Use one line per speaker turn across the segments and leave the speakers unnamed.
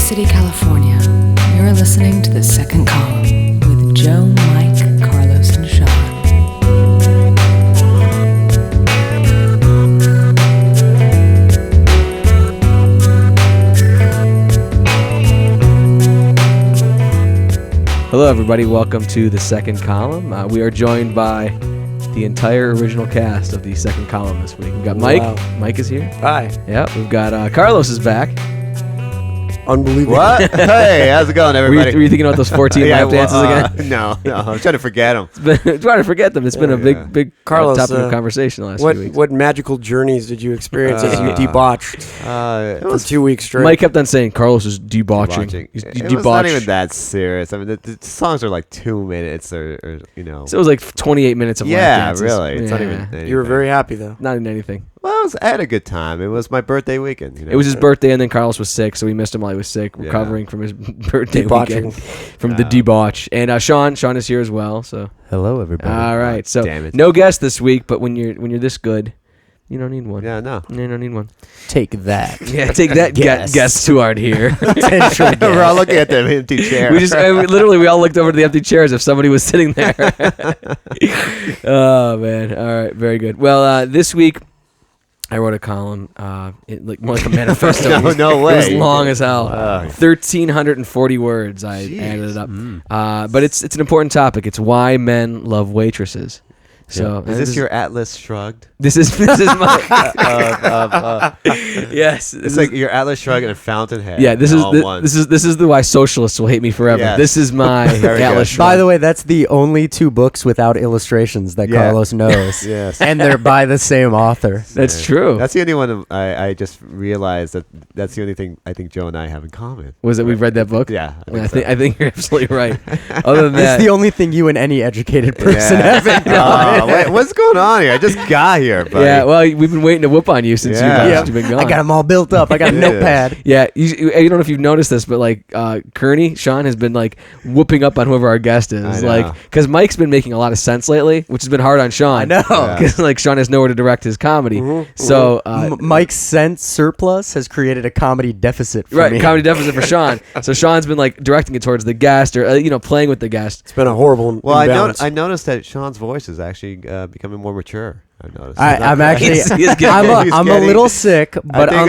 City, California. You're listening to The Second Column with Joe, Mike, Carlos, and Sean.
Hello, everybody. Welcome to The Second Column. We are joined by the entire original cast of The Second Column this week. We've got Mike.
Wow.
Mike is here.
Hi.
Yeah, we've got Carlos is back.
Unbelievable.
What? Hey, how's it going, everybody?
Were you thinking about those 14 lap dances again?
No, I'm trying to forget them.
Trying to forget them. It's been a big
Carlos,
topic of conversation the last
what,
few weeks.
What magical journeys did you experience as you debauched for 2 weeks straight?
Mike kept on saying Carlos is debauching. He's
It was not even that serious. I mean, the songs are like 2 minutes or you know.
So it was like 28 minutes of lap dances.
Really. It's not even anything.
You were very happy, though.
Not in anything.
Well, I had a good time. It was my birthday weekend. You know?
It was his birthday, and then Carlos was sick, so we missed him while he was sick, recovering from his birthday
Debauching.
weekend, from the debauch. And Sean is here as well. So
hello, everybody.
all right, so
Damn it.
no guest this week, but when you're this good, you don't need one.
Yeah, no.
You don't need one.
Take that.
Yeah, take that, guests who aren't here.
We're all looking at the empty chair.
We all looked over to the empty chairs if somebody was sitting there. Oh man! All right, very good. Well, this week I wrote a column, more like a manifesto.
No way.
It was long as hell. 1,340 words. I
Jeez.
added it up. But it's an important topic. It's why men love waitresses. So
Is this your Atlas Shrugged?
This is my yes.
It's like your Atlas Shrugged and a Fountainhead.
Yeah, this
all
is the why socialists will hate me forever.
Yes.
This is my
Very
Atlas
good.
Shrugged.
By the way, that's the only 2 books without illustrations that Carlos knows.
Yes.
And they're by the same author.
That's true.
That's the only one I just realized that's the only thing I think Joe and I have in common.
Was it we've read that book?
Yeah.
I think you're absolutely right. Other than that,
It's the only thing you and any educated person have in common.
Wait, what's going on here? I just got here, buddy.
yeah. Well, we've been waiting to whoop on you since you've been gone.
I got them all built up. I got a
Yeah.
notepad.
Yeah, you don't know if you've noticed this, but like Kearney, Sean has been like whooping up on whoever our guest is,
I know.
like because Mike's been making a lot of sense lately, which has been hard on Sean.
I know.
Yeah.
because like Sean has nowhere to direct his comedy. So
Mike's sense surplus has created a comedy deficit for me.
comedy deficit for Sean. So Sean's been like directing it towards the guest or playing with the guest.
It's been a horrible
Well,
imbalance.
I noticed that Sean's voice is actually becoming more mature. I've noticed.
I'm actually,
He's getting-
I'm a little sick, but
think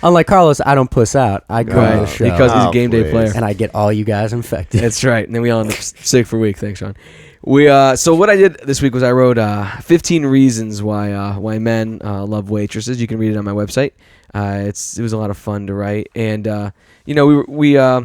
unlike Carlos, I don't puss out. I go to the show,
because he's a game day
please.
player.
and I get all you guys infected.
That's right. And then we all end up sick for a week. Thanks, Sean. So what I did this week was I wrote 15 reasons why men love waitresses. You can read it on my website. It was a lot of fun to write, and we I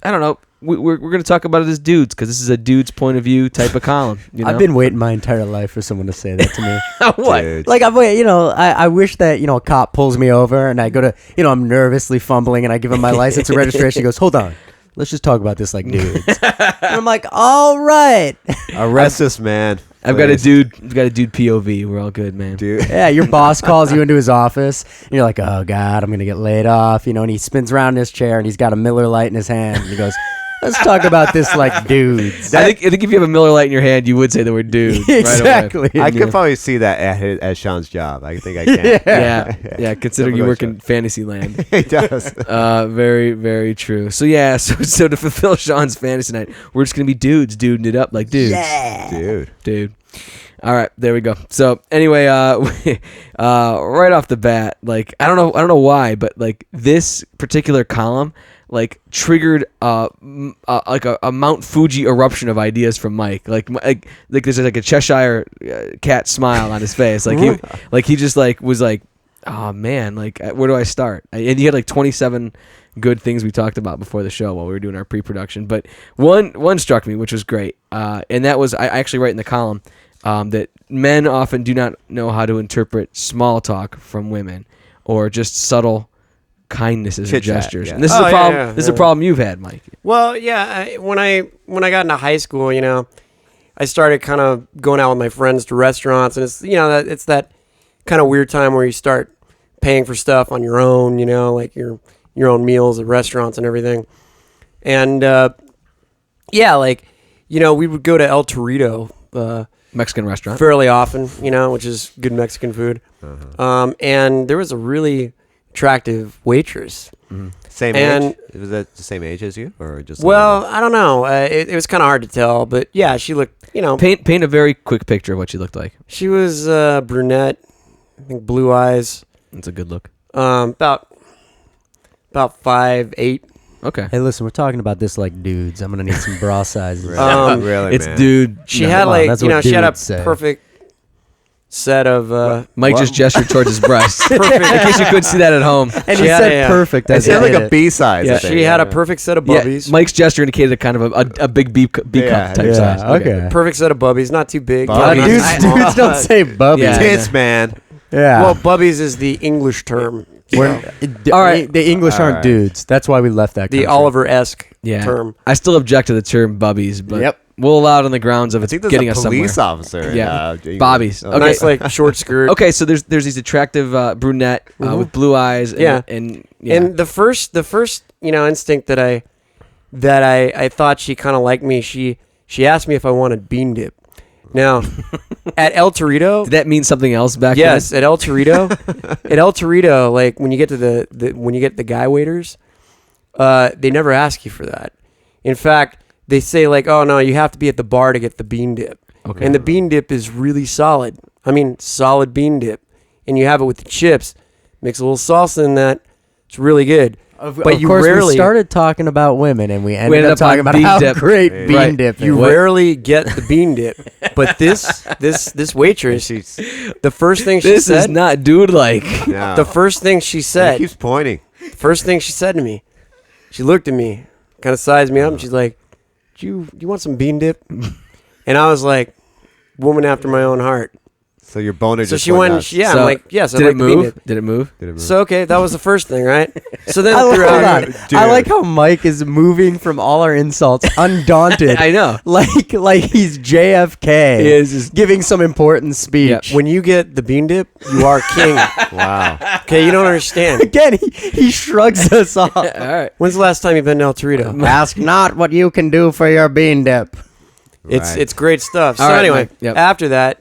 don't know. We're going to talk about it as dudes because this is a dude's point of view type of column. You know?
I've been waiting my entire life for someone to say that to me.
what?
Dude.
Like I wish that a cop pulls me over and I go to I'm nervously fumbling and I give him my license and registration. He goes, "Hold on, let's just talk about this like dudes." And I'm like, "All right."
Arrest this man.
I've got a dude POV. We're all good, man.
Dude.
Yeah, your boss calls you into his office and you're like, "Oh God, I'm gonna get laid off," and he spins around in his chair and he's got a Miller Lite in his hand and he goes, "Let's talk about this like dudes."
I think if you have a Miller Lite in your hand, you would say the word dude.
Exactly.
Right away.
I could probably see that at Sean's job. I think I can.
Yeah. Considering you work in fantasy land.
He does.
Very, very true. So yeah, so to fulfill Sean's fantasy night, we're just gonna be dudes, duding it up like dudes.
Yeah.
Dude.
All right, there we go. So anyway, right off the bat, like I don't know why, but like this particular column, like triggered like a Mount Fuji eruption of ideas from Mike. Like there's like a Cheshire cat smile on his face. Like he just like was like, oh man, like where do I start? And he had like 27 good things we talked about before the show while we were doing our pre-production. But one struck me, which was great, and that was I actually write in the column that men often do not know how to interpret small talk from women or just subtle kindnesses and
Chit-chat,
gestures.
yeah.
And this is a problem. This is a problem you've had, Mike.
Well, yeah. When I got into high school, I started kind of going out with my friends to restaurants, and it's that kind of weird time where you start paying for stuff on your own, like your own meals at restaurants and everything. And we would go to El Torito.
Mexican restaurant.
Fairly often, which is good Mexican food. And there was a really attractive waitress.
Same
And-
age? Was that the same age as you, or just? a
Well,
little
I don't know. It was kind of hard to tell, but yeah, she looked.
Paint a very quick picture of what she looked like.
She was brunette. I think blue eyes.
It's a good look.
About 5'8".
Okay.
Hey, listen, we're talking about this like dudes. I'm gonna need some bra sizes.
Really,
Um,
It's
man.
dude.
She
No,
had
come on,
like
that's
you
what
know she had a
dudes say.
perfect set of.
Mike just gestured towards his breast. Perfect. In case you couldn't see that at home.
And
She
he
had
said
a,
perfect.
It
As he
sounded like
did
a
it.
B size.
Yeah.
I think,
She had a perfect set of
Yeah,
bubbies.
Mike's gesture indicated kind of a big B cup
Yeah,
type
yeah,
size.
okay.
Perfect set of bubbies, not too big.
Bubbies.
not too
Dudes,
small.
dudes don't say bubby.
Yeah.
Tits, man.
Yeah.
Well, bubbies is the English term.
All right.
The English
All
aren't
right.
dudes. That's why we left that.
The
country.
Oliver-esque
Yeah.
term.
I still object to the term bubbies, but
Yep.
we'll allow it on the grounds of
I
it's
think there's
getting
a
us
police
somewhere.
officer.
Yeah.
England.
Bobbies.
Oh,
Okay.
Nice like short skirt.
Okay, so there's these attractive brunette with blue eyes. And,
Yeah.
and yeah.
And the first instinct that I thought she kind of liked me. She asked me if I wanted bean dip. Now, at El Torito,
did that mean something else back
yes,
then?
at El Torito, like when you get to the guy waiters, they never ask you for that. In fact, they say like, "Oh no, you have to be at the bar to get the bean dip."
Okay.
And the bean dip is really solid. I mean, solid bean dip, and you have it with the chips. Mix a little salsa in that. It's really good.
Of
you
course,
rarely
we started talking about women, and we ended
ended
up
up on
talking about
bean
how
dip.
great
Right.
bean dip is.
You rarely get the bean dip, but this waitress,
She's,
the first thing she
This is
said,
not dude like.
no.
the first thing she
He
said,
keeps pointing.
first thing she said to me, she looked at me, kind of sized me up, and she's like, "Do you want some bean dip?" And I was like, "Woman after my own heart."
So your boner
So
just
she
went
went,
nuts.
yeah,
So,
I'm like, yes, I
Did
like
it
the bean
move?
dip.
Did it move?
Did it move?
So okay, that was the first thing, right? So then
I, hold
throughout,
on.
Dude.
I like how Mike is moving from all our insults undaunted.
I know.
like he's JFK.
He is just-
giving some important speech.
when you get the bean dip, you are king.
Wow.
Okay, you don't understand.
Again, he shrugs us off.
All right.
When's the last time you've been to El Torito?
Ask not what you can do for your bean dip.
It's
Right.
it's great stuff. So
All right,
anyway,
Mike. Yep.
after that,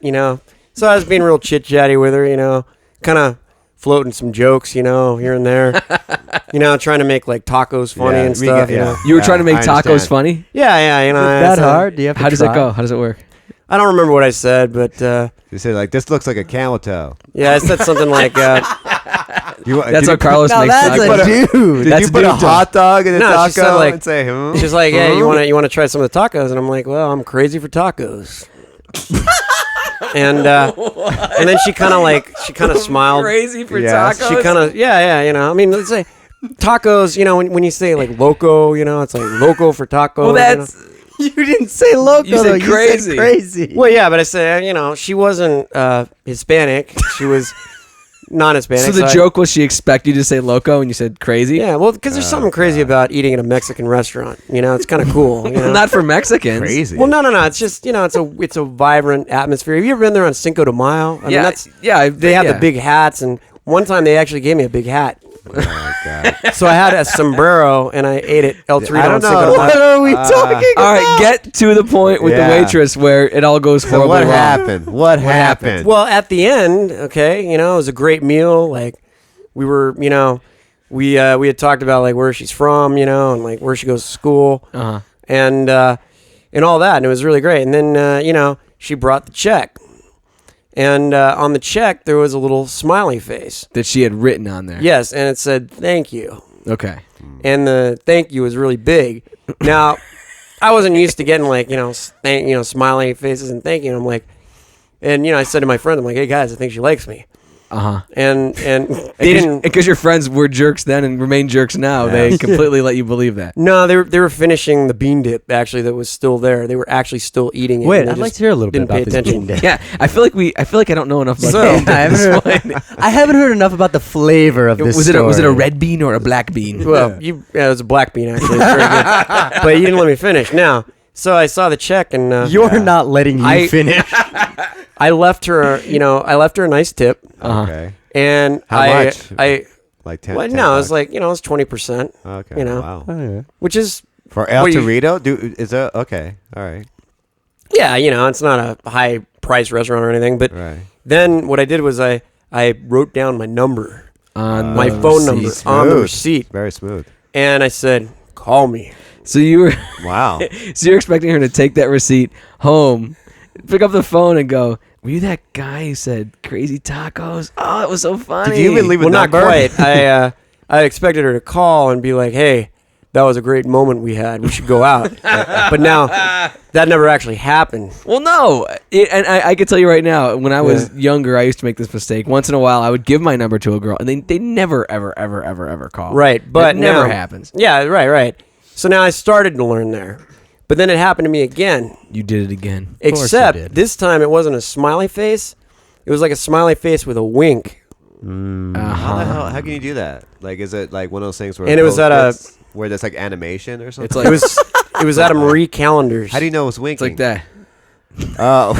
so I was being real chit chatty with her, kind of floating some jokes, here and there, trying to make like tacos funny
Yeah,
and stuff.
You were trying to make
I
tacos
understand.
funny?
Yeah, I
That
said-
hard? Do you have to
How does
try?
it go? How does it work?
I don't remember what I said, but
You said like this looks like a camel toe.
yeah, I said something like,
That's
did
how
you-
Carlos
Now
makes
that's
tacos.
a dude.
Did
That's
you put a
dude
hot dog in a
No,
taco
she said, like-
and say,
she's like, yeah, you want to try some of the tacos, and I'm like, well, I'm crazy for tacos. and then she kind of smiled.
Crazy for
Yeah.
tacos.
She kind of I mean, let's say tacos. When you say like loco, it's like loco for tacos.
Well, that's
You didn't say loco,
You said
though. You
crazy.
said crazy.
Well, yeah, but I said, she wasn't Hispanic. She was non-Hispanic.
so. The
I-
joke was she expect you to say loco, and you said crazy.
Yeah, well, because there's something crazy about eating at a Mexican restaurant. It's kind of cool.
Not for Mexicans.
crazy.
Well, no. It's just it's a vibrant atmosphere. Have you ever been there on Cinco de Mayo? I mean,
Yeah,
that's
yeah.
they have the big hats, and one time they actually gave me a big hat.
oh my god.
So I had a sombrero, and I ate it El Torito
I don't
on Cinco
know.
de
What
Mayo.
are we talking
All
about?
right, get to the point with
Yeah.
the waitress where it all goes
So
horribly
what
wrong.
happened? What happened?
Well, at the end, okay, it was a great meal. Like we were, we had talked about like where she's from, and like where she goes to school,
Uh-huh.
and all that, and it was really great. And then she brought the check, and on the check there was a little smiley face.
That she had written on there.
Yes, and it said "thank you,"
Okay.
and the "thank you" was really big. Now, I wasn't used to getting like smiley faces and thank you. And I'm like, and I said to my friend, I'm like, hey guys, I think she likes me.
Uh-huh.
And they didn't.
Because your friends were jerks then and remain jerks now. They completely let you believe that.
No, they were finishing the bean dip actually that was still there. They were actually still eating it.
Wait,
and they
I'd like
just
to hear a little bit
didn't pay
about this
attention.
bean dip.
Yeah, I feel like I don't know enough about
So-
bean dip
I
at this
haven't,
point.
I haven't heard enough about the flavor of this
Was it a
story.
red bean or a black bean?
Well, it was a black bean actually. It's very good. But you didn't let me finish. Now, so I saw the check and
You're not letting you
I-
finish.
I left her. I left her a nice tip.
Okay.
And
How much?
I
Like 10.
well,
10
no, it was
bucks?
like it's 20%.
Okay. Wow.
Oh, yeah.
Which is
For El
What do you-
Torito, is that okay? All right.
yeah, it's not a high price restaurant or anything. But
Right.
then what I did was I wrote down my number,
On
my
the
phone number
receipt.
on the
Smooth.
receipt.
Very smooth.
And I said, call me.
So you were
Wow.
so you're expecting her to take that receipt home, pick up the phone, and go, "Were you that guy who said crazy tacos? Oh, it was so funny."
Did you even leave a
Well, not
number?
quite. I expected her to call and be like, hey, that was a great moment we had. We should go out. But now, that never actually happened.
Well, no, and I can tell you right now, when I was younger, I used to make this mistake. Once in a while, I would give my number to a girl, and they never, ever call.
Right, but
it never
now-
happens.
Yeah, right. So now I started to learn there. But then it happened to me again.
You did it again.
course you
Except
did.
this time it wasn't a smiley face. It was like a smiley face with a wink.
How can you do that? Like, is it like one of those things where
And it was at a-
where there's like animation or something?
It's like
It was at a Marie Callender's.
How do you know it's winking?
it's like that.
Oh,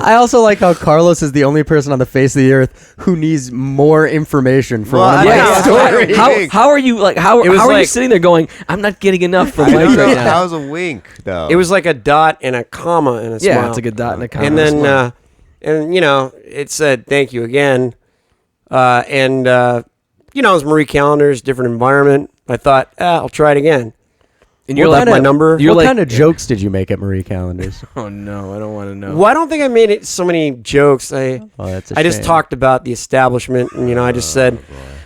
I also like how Carlos is the only person on the face of the earth who needs more information for
Well,
one of
I
my
know.
stories.
How are you like? How
It was
are you
like-
sitting there going? I'm not getting enough from
I
Mike
don't know.
right now.
How's a wink though?
It was like a dot and a comma and a
Yeah,
smile.
it's like a dot and a comma.
And then, and you know, it said thank you again. And you know, it was Marie Callender's, different environment. I thought, I'll try it again.
and you're
What
like
kind
my
of-
number.
You're
What
like,
kind of jokes did you make at Marie Callender's?
oh no, I don't want to know.
Well, I don't think I made it so many jokes.
Oh, that's a
I just
shame.
talked about the establishment, and you know, I just said,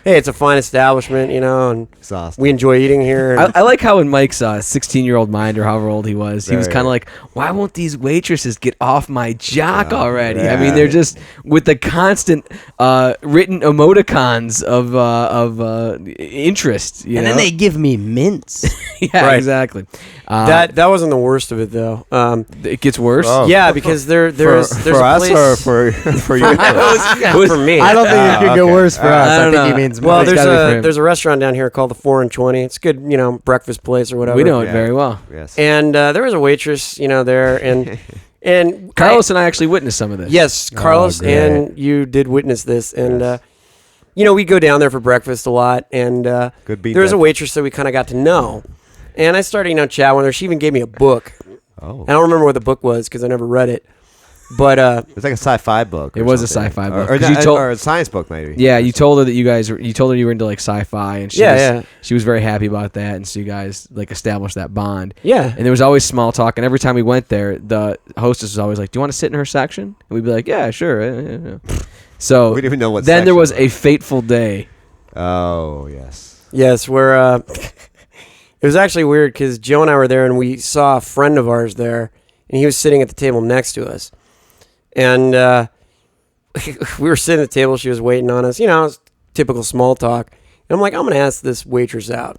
hey, it's a fine establishment, you know, and
Exhausting.
we enjoy eating here. And
I like how in Mike's 16-year-old mind, or however old he was
Right.
kind of like, why won't these waitresses get off my jock already? I
yeah.
mean, they're just with the constant written emoticons of interest. You
And
know?
then they give me mints.
yeah,
Right.
exactly.
that wasn't the worst of it, though.
It gets worse.
Oh.
Yeah, because there's
for
a
us
place
or for you?
for me.
I don't think it could get
okay.
worse for us.
I
I
don't
think
know.
he means
Well,
It's gotta be for him.
there's a restaurant down here called the 4 and 20. It's a good, you know, breakfast place or whatever.
We know it
Yeah.
very well.
Yes.
And there was a waitress, you know, there, and
Carlos and I actually witnessed some of this.
yes, Carlos,
great.
and you did witness this, and you know, we go down there for breakfast a lot, and
Good beat
there was a
that.
waitress that we kind of got to know, and I started, you know, chatting with her. She even gave me a book.
Oh,
I don't remember what the book was because I never read it, but
it's like a sci-fi book.
It
or
was a
something.
sci-fi
Or-
book,
or,
'cause you told-
or a science book maybe.
Yeah, you told her that you told her you were into like sci-fi, and
Yeah.
she was very happy about that, and so you guys like established that bond.
yeah,
And there was always small talk, and every time we went there, the hostess was always like, "Do you want to sit in her section?" And we'd be like, "Yeah, sure." So
We didn't even know what.
then there
section
was
it
a fateful day.
Oh yes.
yes, where it was actually weird because Joe and I were there, and we saw a friend of ours there, and he was sitting at the table next to us, and we were sitting at the table. She was waiting on us. You know, it was typical small talk. And I'm like, I'm gonna ask this waitress out.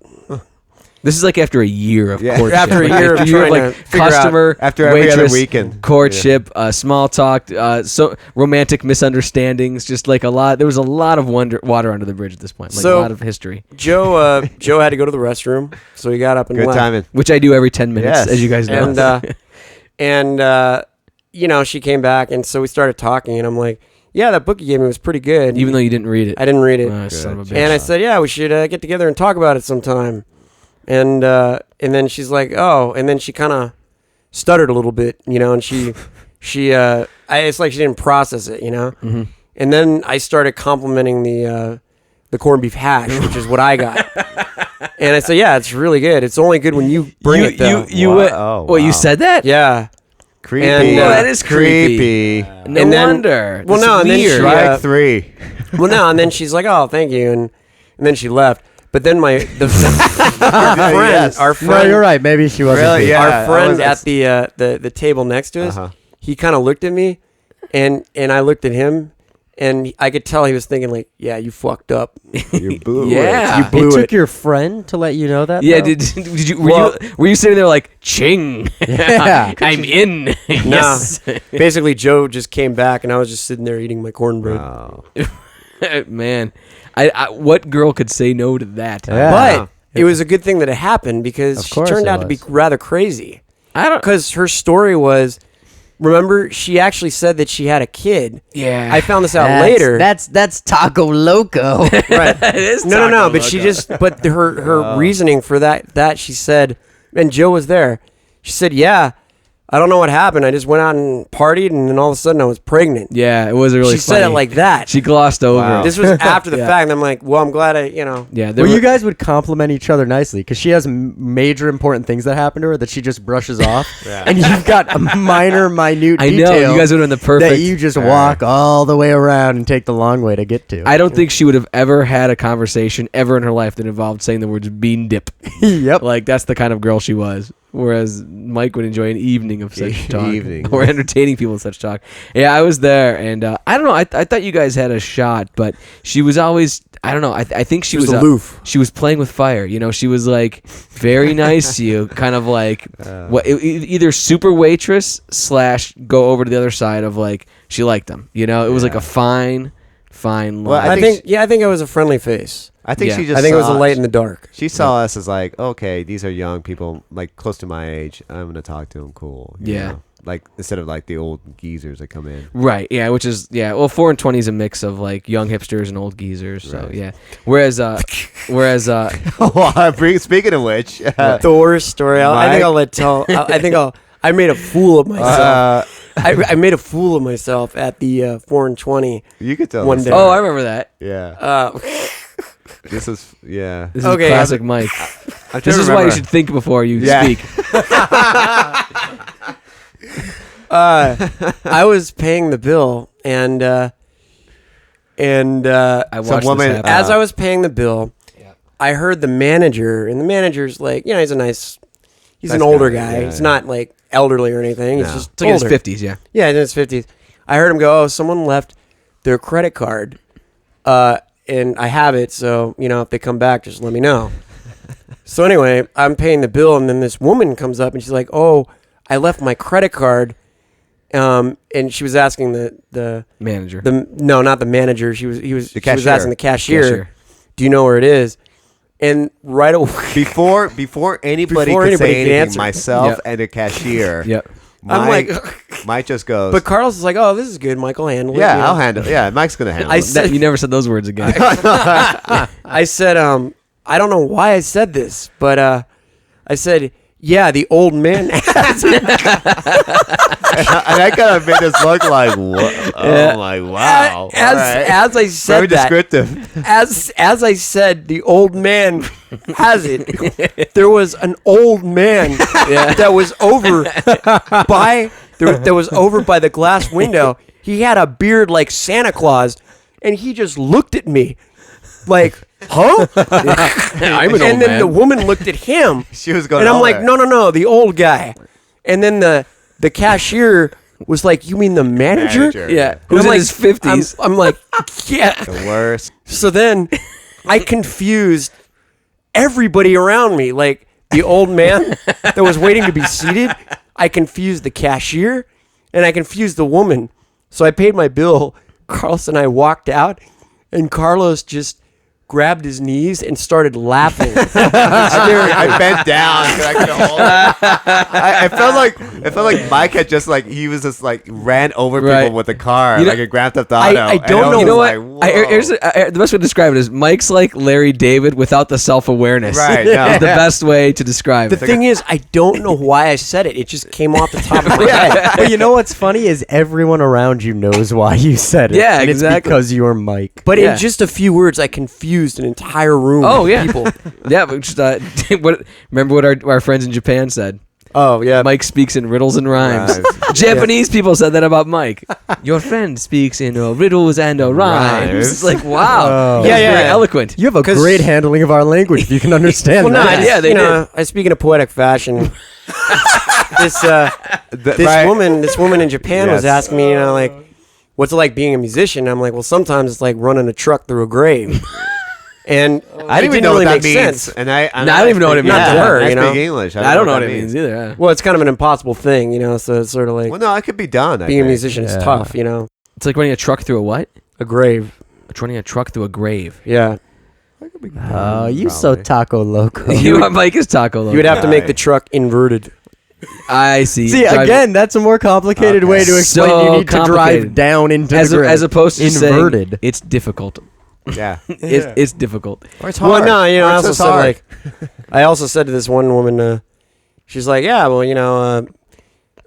This is like after a year of
Yeah.
courtship.
After a
Like,
year of
after
trying to figure out-
customer,
After every other
waitress,
weekend.
courtship, small talk, so romantic misunderstandings, just like a lot. There was a lot of water under the bridge at this point, like
So-
a lot of history,
Joe had to go to the restroom, so he got up and
Good
left.
timing.
which I do every 10 minutes,
Yes.
as you guys know.
And you know, she came back, and so we started talking, and I'm like, yeah, that book you gave me was pretty good.
Even though you didn't read it.
I didn't read it.
Son of a bitch.
And I said, yeah, we should get together and talk about it sometime. And then she's like, oh, and then she kind of stuttered a little bit, you know, and it's like she didn't process it, you know.
Mm-hmm.
And then I started complimenting the corned beef hash, which is what I got. And I said, yeah, it's really good. It's only good when you bring it, though.
You
Wow.
went,
Oh,
what, you
wow.
said that?
Yeah.
Creepy.
And,
Well, that is creepy. No
And then-
wonder.
well,
That's
no, and then
weird.
she-
Strike 3.
Well, no, and then she's like, oh, thank you. And then she left. But then our friend,
Yes.
our
No,
friend,
you're right. Maybe she wasn't.
Really?
being-
Yeah.
our
I
friend
was-
at the table next to us,
Uh-huh.
he kind of looked at me, and I looked at him, and I could tell he was thinking like, yeah, you fucked up.
You blew
Yeah.
it.
You blew
It
it.
took your friend to let you know that.
Yeah,
though?
did you
Well-
were you sitting there like ching?
Yeah.
I'm in. yes,
Basically, Joe just came back, and I was just sitting there eating my cornbread.
Oh.
man. I what girl could say no to that?
Yeah.
But it was a good thing that it happened because
Of
she
course
turned
it
out to be
was.
rather crazy.
I don't.
Because her story was, remember, she actually said that she had a kid.
Yeah,
I found this out
That's-
later.
That's Taco Loco.
Right.
it is
No.
Taco
But she
Loco.
just, but her reasoning for that she said, and Joe was there. She said, yeah, I don't know what happened. I just went out and partied, and then all of a sudden I was pregnant.
Yeah, it was really
She said it
funny.
like that.
She glossed over
Wow.
it.
This was after the
Yeah.
fact, and I'm like, well, I'm glad
Yeah,
Well, you guys would compliment each other nicely because she has major important things that happen to her that she just brushes off,
Yeah.
and you've got a minute
I know,
detail
you guys would have been the perfect.
that you just walk all the way around and take the long way to get to.
I don't think she would have ever had a conversation ever in her life that involved saying the words bean dip.
Yep.
Like, that's the kind of girl she was. Whereas Mike would enjoy an evening of such talk.
Evening.
Or entertaining people with such talk. Yeah, I was there, and I don't know. I thought you guys had a shot, but she was always, I don't know. I think she was
aloof.
She was playing with fire. You know, she was like very nice to you, kind of like either super waitress / go over to the other side of like she liked them. You know, it was like a fine line.
Well,
I think it was a friendly face.
I think
Yeah.
she just.
I think it was a
saw-
light in the dark.
She saw us as like, okay, these are young people, like close to my age. I'm gonna talk to them, cool. you
Yeah.
know? Like instead of like the old geezers that come in.
Right, yeah, which is well, 4 and 20 is a mix of like young hipsters and old geezers. So
Right.
yeah, whereas
Speaking of which,
The worst story. I think I'll let tell. I made a fool of myself. I made a fool of myself at the 4 and 20.
you could tell
One
us
day.
that.
oh, I remember that.
Yeah,
Uh,
this is yeah.
This
Okay.
is classic Mike.
I'm
This
trying
is
to
why you
remember.
should think before you
Yeah.
speak.
I was paying the bill, and
I watched
woman-
this happen.
as I was paying the bill, I heard the manager, and the manager's like, he's
Nice
an older
guy,
guy.
yeah,
He's
yeah.
not like elderly or anything. He's
No.
just
It's like in his
older.
50s, yeah.
Yeah, in his 50s. I heard him go, oh, someone left their credit card, and I have it, so, if they come back, just let me know. So anyway, I'm paying the bill, and then this woman comes up, and she's like, oh, I left my credit card, and she was asking the
Manager.
no, not the manager. She was
cashier.
asking the cashier, do you know where it is? And right away,
Before anybody
Before
could
anybody
say
could
anything,
answer.
myself
Yep.
and the cashier.
Yep.
I'm
Mike,
like,
Mike just goes.
but Carlos is like, oh, this is good. Michael handle it.
yeah, I'll handle. Yeah, Mike's gonna handle
I
it.
said-
You never said those words again.
I said, I don't know why I said this, but I said, yeah, the old man has it.
And I kind of made us look like, what? Oh my wow!
As,
All right.
as I said
Very
that,
descriptive.
as I said, the old man has it. There was an old man that was over by the glass window. He had a beard like Santa Claus, and he just looked at me like, huh?
I'm an
And
old
then
man.
the woman looked at him,
She was going.
and I'm
all
like,
there.
no, the old guy. And then the cashier was like, you mean the manager?
Manager.
Yeah.
And
Who's
I'm
in
like,
his 50s.
I'm like, yeah.
The worst.
So then I confused everybody around me. Like the old man that was waiting to be seated, I confused the cashier, and I confused the woman. So I paid my bill. Carlos and I walked out, and Carlos just grabbed his knees and started laughing.
I bent down. 'Cause I couldn't hold it. I felt like Mike had just like he was just like ran over people
Right.
with a car
You know,
like a Grand Theft Auto.
I
And
don't
was
know-
You know
like,
what?
whoa.
Here's the best way to describe it is Mike's like Larry David without the self-awareness.
Right, no.
Is the best way to describe
The
it.
thing is, I don't know why I said it. It just came off the top of my head.
But you know what's funny is everyone around you knows why you said it.
Yeah,
and
exactly.
It's because you're Mike.
But
Yeah.
in just a few words, I confused an entire room
Oh
of
yeah,
people.
yeah. But just, remember what our friends in Japan said?
Oh, yeah.
Mike speaks in riddles and rhymes.
Rhymes.
Japanese people said that about Mike. Your friend speaks in riddles and rhymes.
Rhymes.
It's like wow,
Oh.
That's
Yeah,
very
yeah.
eloquent.
You have a
'Cause-
great handling of our language, if you can understand
Well, no,
that.
Yeah, they
I speak in a poetic fashion. this
Right.
woman in Japan was
Yes.
asking me, like, what's it like being a musician? I'm like, well, sometimes it's like running a truck through a grave. And
I didn't even know
really
what that
make
means.
sense.
And I
No, I don't even know what it
speak-
means.
Not to her,
I
you know?
speak English.
I don't know what it
that
means either. Yeah.
Well, it's kind of an impossible thing, so it's sort of like
Well, no, it could be done. I
being a
think.
musician is
Yeah.
tough,
It's like running a truck through a what?
a grave.
It's running a truck through a grave.
Yeah.
Oh, you so
Probably.
taco loco.
You are Mike is taco. Loco.
You would have to make the
Right.
truck inverted.
I see.
See,
Drive-
again, that's a more complicated
Okay.
way to explain
So
you need to drive
complicated.
down into
as,
the grave.
as opposed to
inverted.
saying it's difficult.
Yeah.
It's difficult.
Or it's
Well,
hard.
no,
Or
I
it's
also
just
said
hard.
I also said to this one woman, she's like, yeah, well,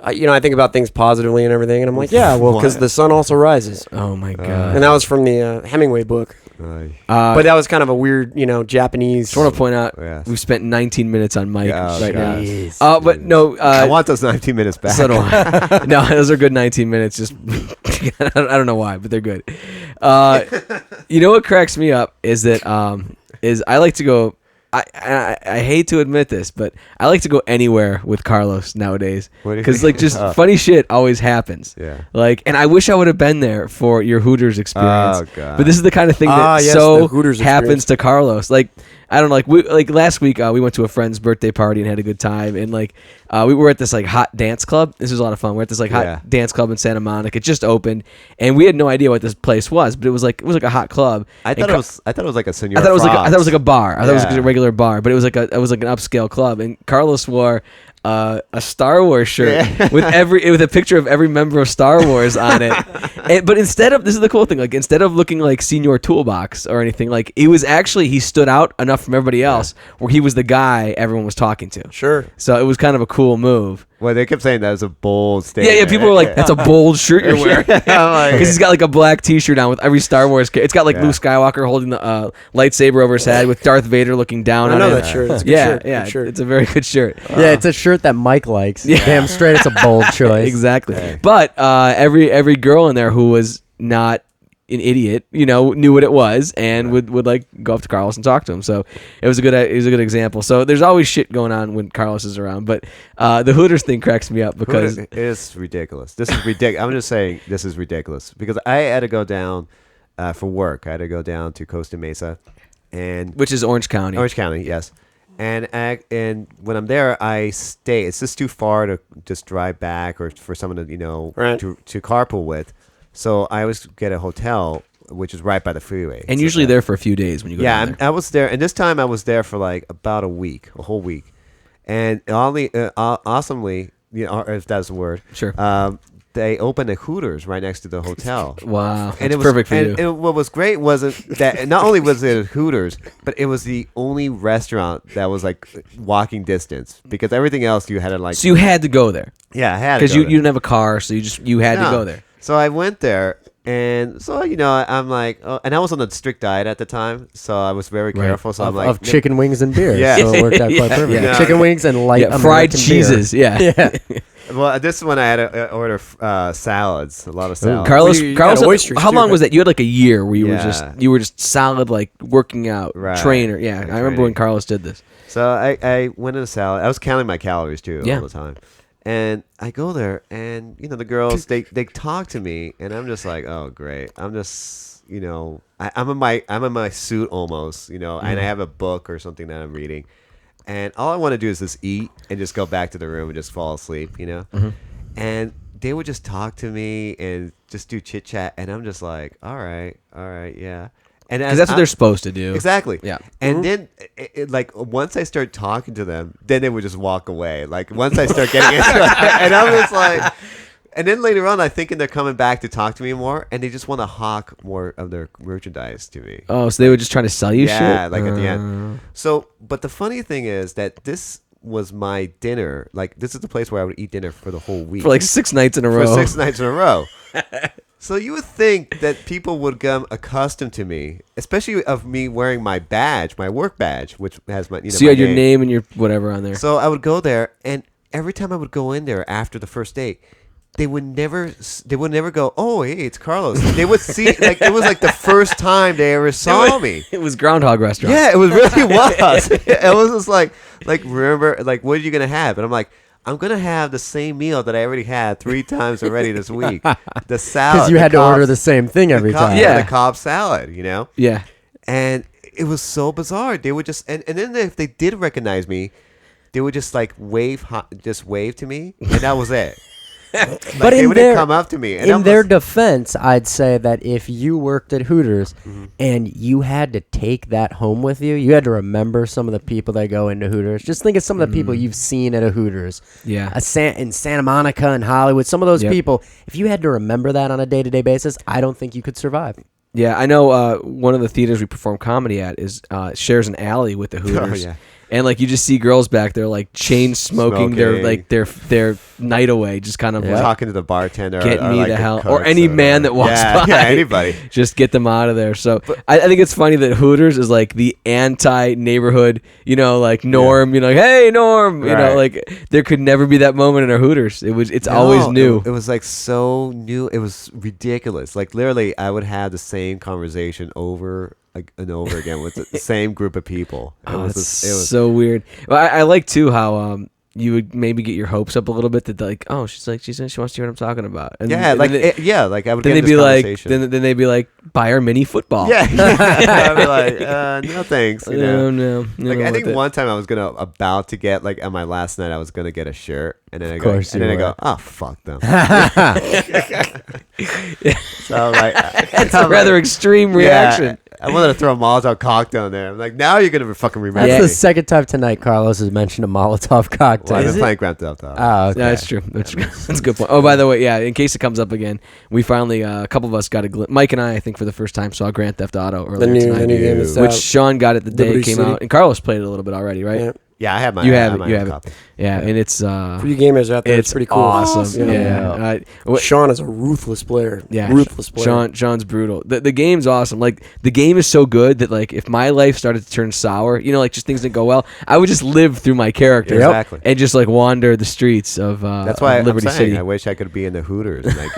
I think about things positively and everything, and I'm like, yeah, well, because the sun also rises.
Oh my god!
And that was from the Hemingway book. But that was kind of a weird, Japanese.
Just want to point out
Yes.
we've spent 19 minutes on Mike right
Jeez.
now. But no,
I want those 19 minutes back.
so do I. No, those are good 19 minutes. Just I don't know why, but they're good. You know what cracks me up is that is I like to go. I hate to admit this, but I like to go anywhere with Carlos nowadays
What do you
because
think?
just funny shit always happens.
Yeah.
And I wish I would have been there for your Hooters experience.
Oh, God.
But this is the kind of thing that
yes,
so
the Hooters
happens
experience.
to Carlos. I don't know, last week we went to a friend's birthday party and had a good time, and we were at this hot dance club. This was a lot of fun. We're at this hot dance club in Santa Monica. It just opened, and we had no idea what this place was, but it was like a hot club.
I thought it was like a Senor
I thought it was like a
Frogs.
bar. I thought it was like
Yeah.
a regular bar, but it was like an upscale club. And Carlos wore a Star Wars shirt with a picture of every member of Star Wars on it. But instead of, this is the cool thing, instead of looking like Senior Toolbox or anything, it was actually, he stood out enough from everybody else where he was the guy everyone was talking to.
Sure.
So it was kind of a cool move.
Well, they kept saying that was a bold statement.
Yeah, people were like, "That's a bold shirt you're wearing." Because he's got a black T-shirt on with every Star Wars. It's got Luke Skywalker holding the lightsaber over his head with Darth Vader looking down
I
on
know
him.
that shirt. It's a good
Yeah,
shirt.
yeah,
Good shirt.
it's a very good shirt.
Yeah, it's a shirt that Mike likes.
Yeah.
Damn straight, it's a bold choice.
Exactly. But every girl in there who was not an idiot, knew what it was and would go up to Carlos and talk to him. So it was a good example. So there's always shit going on when Carlos is around. But the Hooters thing cracks me up because
It is ridiculous. This is ridiculous. I'm just saying this is ridiculous because I had to go down for work. I had to go down to Costa Mesa, and
which is Orange County.
Orange County, yes. And when I'm there, I stay. It's just too far to just drive back or for someone to
Right.
to carpool with. So I always get a hotel, which is right by the freeway.
And
So
usually
that-
there for a few days when you go down there.
I was there, and this time I was there for about a whole week, and awesomely, if that's a word,
Sure.
They opened a Hooters right next to the hotel.
Wow.
And
That's
it was
perfect for you.
And what was great wasn't that not only was it a Hooters, but it was the only restaurant that was walking distance because everything else you had to
So you had to go there
yeah, I had to
because
go
you
there.
didn't have a car, so you had to
No.
go there.
So I went there, and so I'm like, and I was on a strict diet at the time, so I was very careful. So I'm like,
of chicken wings and beer.
Yeah.
So it worked out quite
Yeah.
perfect.
Yeah.
Chicken wings and light
Yeah, fried
American
cheeses.
beer.
Yeah.
Well, this one I had to order salads, a lot of salads.
Carlos,
You
Carlos,
got oysters
how
too,
long
right?
was that? You had a year where
Yeah.
you were just solid working out
Right.
trainer. Yeah, I remember
Training.
when Carlos did this.
So I went in a salad. I was counting my calories too
Yeah.
all the time. And I go there, and the girls they talk to me, and I'm just like, oh great. I'm just I'm in my suit almost, and I have a book or something that I'm reading, and all I want to do is just eat and just go back to the room and just fall asleep, And they would just talk to me and just do chit chat, and I'm just like, all right, yeah. And
Because that's what they're supposed to do.
Exactly.
Yeah.
And then, once I start talking to them, then they would just walk away. Once I start getting into it, and I'm just like, and then later on, I think they're coming back to talk to me more, and they just want to hawk more of their merchandise to me.
Oh, so they were just trying to sell you shit?
Yeah, at the end. So, but the funny thing is that this was my dinner. This is the place where I would eat dinner for the whole week.
For 6 nights in a
For
row.
6 nights in a row. So you would think that people would become accustomed to me, especially of me wearing my badge, my work badge, which has my
So you had your name and your whatever on there.
So I would go there, and every time I would go in there after the first date, they would never go, oh hey, it's Carlos. They would see it was the first time they ever saw me.
It was Groundhog restaurant.
Yeah, it really was. It was just remember, what are you gonna have? And I'm like, I'm gonna have the same meal that I already had 3 times already this week. The salad.
Because you had to
Cobb-
order the same thing every time.
Yeah.
the Cobb salad,
Yeah.
And it was so bizarre. They would just and then if they did recognize me, they would just wave to me, and that was it.
But
they
in
wouldn't
their,
come up to me. And
in
I'm
their
just-
defense, I'd say that if you worked at Hooters and you had to take that home with you, you had to remember some of the people that go into Hooters. Just think of some of the people you've seen at a Hooters.
Yeah.
In Santa Monica and Hollywood, some of those
Yep.
people, if you had to remember that on a day-to-day basis, I don't think you could survive.
Yeah, I know one of the theaters we perform comedy at is shares an alley with the Hooters.
yeah.
and like you just see girls back there like chain smoking their
Smoking.
like their night away, just kind of like
Talking to the bartender.
get
or
me
like
the
the
hell, or
clerks
any man that walks
yeah,
by.
Yeah, anybody.
Just get them out of there. So I think it's funny that Hooters is like the anti-neighborhood, like Norm, like, hey Norm,
Right.
like there could never be that moment in our Hooters. It's always
No,
new.
It was like so new. It was ridiculous. Like literally, I would have the same conversation over and over again with the same group of people. It
Oh,
was
it's
just- it was
so weird. Well, I like too how you would maybe get your hopes up a little bit that like, oh, she wants to hear what I'm talking about. And
yeah,
and
like
then,
like I would
then
get
they'd
in
be
this
like,
conversation.
then they'd be like, buy our mini football.
Yeah, I'd be like, no thanks. You know?
No.
Like I think
with it.
one time I was about to get like on my last night I was gonna get a shirt and then I
course you
I
were.
go, oh fuck them. So I'm like,
That's a rather extreme reaction.
I wanted to throw a Molotov cocktail in there. I'm like, now you're gonna fucking remember.
That's
Yeah.
the second time tonight Carlos has mentioned a Molotov cocktail.
Well, I've
Is
been
it?
playing Grand Theft Auto.
Oh, okay.
That's true. That's a good point. Oh, by the way, yeah, in case it comes up again, we finally, a couple of us got a glimpse. Mike and I think, for the first time, saw Grand Theft Auto
The
earlier
new
tonight.
game that's
Which
out.
Sean got it the day it
Liberty
came
City.
out. And Carlos played it a little bit already, right?
Yeah.
Yeah, I have my.
You
I
have it.
my
You
own
have it.
copy.
Yeah, and it's
For you gamers out there, it's pretty cool.
awesome.
Yeah.
Sean is a ruthless player.
Yeah,
Ruthless player.
Sean's brutal. The game's awesome. Like the game is so good that like if my life started to turn sour, like just things didn't go well, I would just live through my character
Exactly.
and just like wander the streets of
That's why
of Liberty
I'm saying
City
I wish I could be in the Hooters in that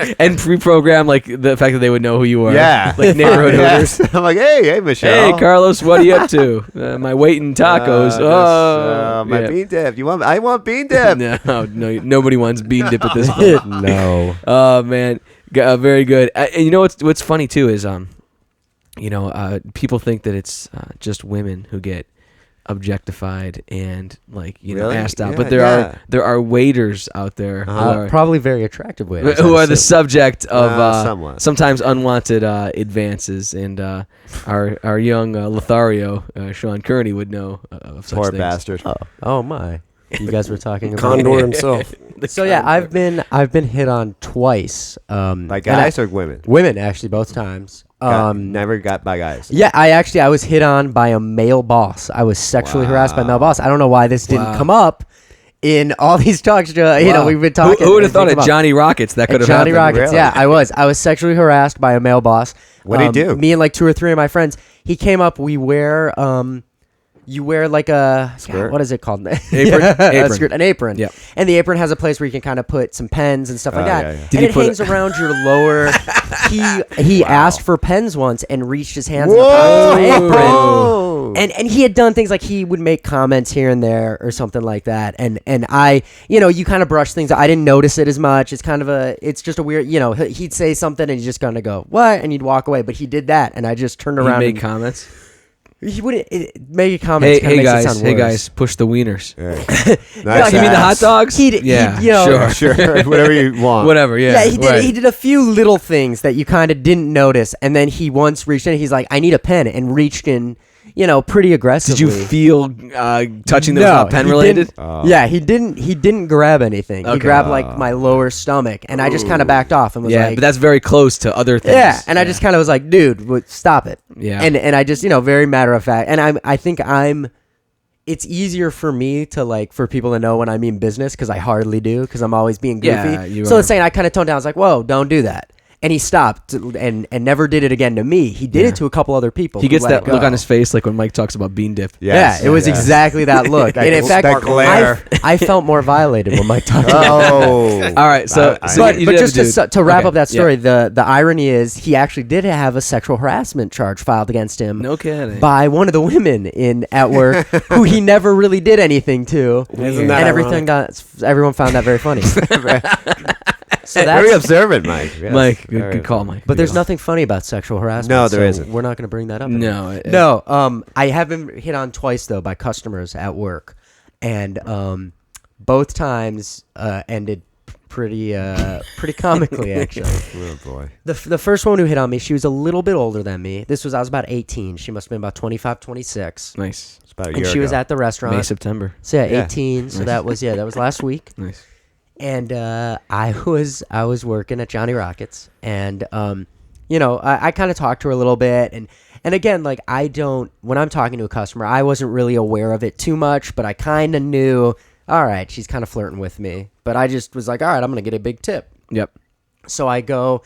game.
and pre-program like the fact that they would know who you were.
Yeah,
like neighborhood
Yes.
Hooters.
I'm like, hey, Michelle.
Hey Carlos, what are you up to? My waiting tacos.
My
yeah.
bean dip. I want bean dip.
No, nobody wants bean dip at this point.
No.
Oh man, very good. And you know what's funny too is people think that it's just women who get objectified and like
Really?
asked out,
Yeah,
but there are waiters out there
Probably very attractive waiters.
who
I'd
are the
assume.
subject of
somewhat.
sometimes unwanted advances, and our young Lothario Sean Kearney would know of such
Poor
things.
bastard.
Oh my. You guys were talking about
Condor himself.
So yeah, I've been hit on twice.
By
and
guys or women?
women actually both times.
Never got by guys.
Yeah, I was hit on by a male boss. I was sexually harassed by a male boss. I don't know why this didn't come up in all these talks.
Wow.
We've been talking.
Who would have
it
thought
didn't
at
come up.
Johnny Rockets that could have
Johnny
happened?
Rockets?
Really?
Yeah, I was sexually harassed by a male boss.
What'd he do?
Me and like 2 or 3 of my friends. He came up. We wear you wear like a
Skirt?
what is it called?
Apron?
A
Apron.
skirt, an apron.
Yep.
And the apron has a place where you can kind of put some pens and stuff like
Oh,
that.
yeah, yeah.
And
Did he
it
put
hangs around your lower. He asked for pens once and reached his hands in the pockets of my apron.
Whoa!
And he had done things like he would make comments here and there or something like that. And I, you kind of brush things. I didn't notice it as much. It's just a weird, he'd say something and he's just going to go, what? And he'd walk away. But he did that. And I just turned
He
around.
made
and
comments.
he wouldn't make comments.
Hey
makes it sound worse.
guys, push the wieners.
Nice
You mean the hot
ass.
dogs?
He'd-
yeah,
he'd, you know-
sure.
Sure, whatever you want.
Whatever, yeah.
Yeah, he did.
right.
He did a few little things that you kind of didn't notice, and then he once reached in. He's like, "I need a pen," and reached in, pretty aggressively.
Did you feel touching that was not pen
he
related?
didn't- Yeah, he didn't. He didn't grab anything. He
Okay.
grabbed like my lower stomach, and I just kind of backed off and was
Yeah,
like,
but that's very close to other things.
yeah. And I just kind of was like, "Dude, stop it."
Yeah.
And I just very matter of fact, and I think it's easier for me to like for people to know when I mean business because I hardly do because I'm always being goofy.
Yeah, you
so
are.
it's saying I kind of toned down. I was like, "Whoa, don't do that." And he stopped and never did it again to me. He did it to a couple other people.
He
who
gets
let
that
it go.
look on his face like when Mike talks about bean dip.
Yes,
yeah, it was
yes.
exactly that look.
That
and in
gl-
fact,
that glare.
I felt more violated when Mike talked about it.
Oh.
All right, so
But
you did
just
have a dude.
to wrap
Okay,
up that
yeah.
story, the irony is he actually did have a sexual harassment charge filed against him.
No kidding.
By one of the women at work who he never really did anything to,
Isn't
and
that
everyone found that very funny. So
Very
that's,
observant, Mike. Yes,
Mike,
very
good call, Mike.
but there's nothing funny about sexual harassment.
No, there
so
isn't.
We're not going to bring that up.
No,
anymore.
it-
No. I have been hit on twice though by customers at work, and both times ended pretty comically actually.
Oh boy.
The first one who hit on me, she was a little bit older than me. I was about 18. She must have been about 25, 26.
Nice.
It's about a
And
year
she was
ago.
at the restaurant.
May, September.
So yeah,
Yeah.
18. So that was last week.
Nice.
And I was working at Johnny Rockets, and I kind of talked to her a little bit, and again, like when I'm talking to a customer, I wasn't really aware of it too much, but I kind of knew, all right, she's kind of flirting with me, but I just was like, all right, I'm gonna get a big tip.
Yep.
So I go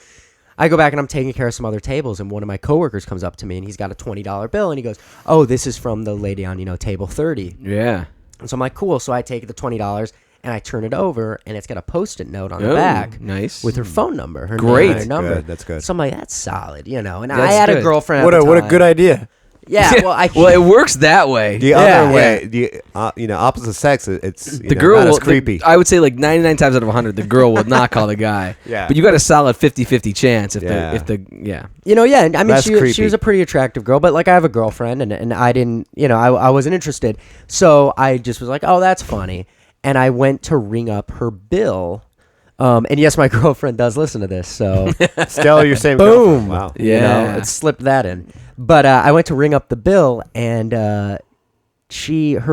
back and I'm taking care of some other tables, and one of my coworkers comes up to me and he's got a $20 bill and he goes, "Oh, this is from the lady on table 30."
Yeah.
And so I'm like, cool. So I take the $20 and I turn it over, and it's got a Post-it note on the back,
nice,
with her phone number. Her
Great.
name and her number.
That's good.
So I'm like, that's solid, And
That's
I had
good.
a girlfriend.
What
at the
a
time.
good idea.
Yeah. Well,
well, it works that way.
The other way, opposite sex, it's
The girl
not
will,
as creepy.
I would say like 99 times out of 100, the girl will not call the guy.
Yeah.
But you got a solid 50-50 chance if
Yeah.
I mean,
Less
she
creepy.
was a pretty attractive girl, but like I have a girlfriend, and I didn't, I wasn't interested. So I just was like, oh, that's funny. And I went to ring up her bill. And yes, my girlfriend does listen to this, so
Still, you're saying
boom.
Wow.
Yeah.
It slipped that in. But I went to ring up the bill, and her